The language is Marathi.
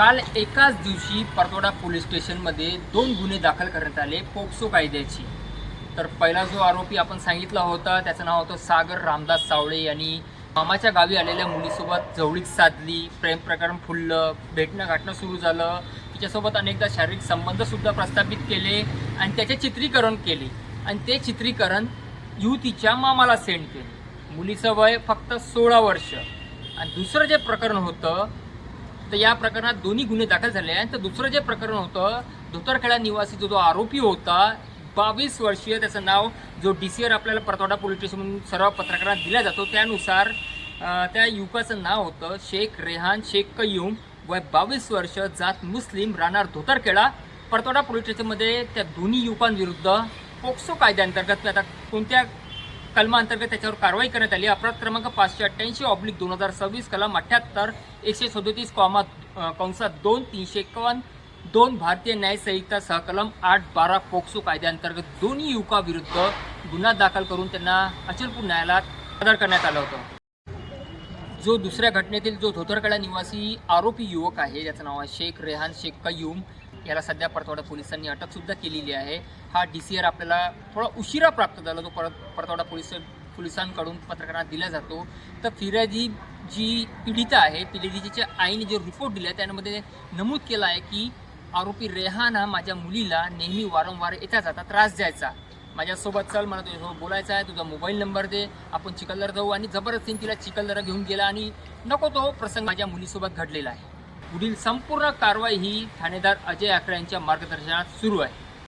काल एकाच दिवशी परतवाडा पोलीस स्टेशनमध्ये 2 गुन्हे दाखल करण्यात आले पोक्सो कायद्याची। तर पहिला जो आरोपी आपण सांगितला होता त्याचं नाव होतं सागर रामदास सावळे यांनी मामाच्या गावी आलेल्या मुलीसोबत जवळीक साधली, प्रेम प्रकरण फुललं, भेटणं गाठणं सुरू झालं, तिच्यासोबत अनेकदा शारीरिक संबंधसुद्धा प्रस्थापित केले आणि त्याचे चित्रीकरण केले आणि ते चित्रीकरण युवतीच्या मामाला सेंड केले। मुलीचं वय फक्त 16 वर्ष। आणि दुसरं जे प्रकरण होतं तर या प्रकरणात दोन्ही गुन्हे दाखल झाले आहेत। तर दुसरं जे प्रकरण होतं धोतरखेडा निवासी जो आरोपी होता 22 वर्षीय, त्याचं नाव जो DCR आपल्याला परतवाडा पोलीस स्टेशन सर्व पत्रकारांना दिला जातो त्यानुसार त्या युवकाचं नाव होतं शेख रेहान शेख कयूम, वय 22 वर्ष, जात मुस्लिम, राहणार धोतरखेडा। परतवाडा पोलीस स्टेशनमध्ये त्या दोन्ही युवकांविरुद्ध पोक्सो कायद्याअंतर्गत आता कोणत्या कलमाअंतर्गत त्याच्यावर कारवाई करण्यात आली। अपराध क्रमांक 588/2026 कलम 78 137(2) 351(2) भारतीय न्याय संहिता सहकलम 8-12 पोक्सो कायद्याअंतर्गत दोन्ही युवकांविरुद्ध गुन्हा दाखल करून त्यांना अचलपूर न्यायालयात हजर करण्यात आलं होतं। जो दुसऱ्या घटनेतील जो धोतरखेडा निवासी आरोपी युवक आहे ज्याचं नाव आहे शेख रेहान शेख कयूम, याला सध्या परतवाडा पोलिसांनी अटकसुद्धा केलेली आहे। हा DCR आपल्याला थोडा उशिरा प्राप्त झाला, तो परतवाडा पोलिसांकडून पत्रकारांना दिला जातो। तर फिर्यादी जी पीडिता आहे, पीडितेच्या आईने जो रिपोर्ट दिला त्यामध्ये नमूद केलं आहे की आरोपी रेहान हा माझ्या मुलीला नेहमी वारंवार येता जाता त्रास द्यायचा, माझ्यासोबत चल, मला तुझ्यासोबत बोलायचं आहे, तुझा मोबाईल नंबर दे, आपण चिखलदरा जाऊ, आणि जबरदस्तीने तिला चिखलदरा घेऊन गेला आणि नको तो प्रसंग माझ्या मुलीसोबत घडलेला आहे। पुढील संपूर्ण कारवाई ही ठाणेदार अजय आकरे यांच्या मार्गदर्शनात सुरू आहे।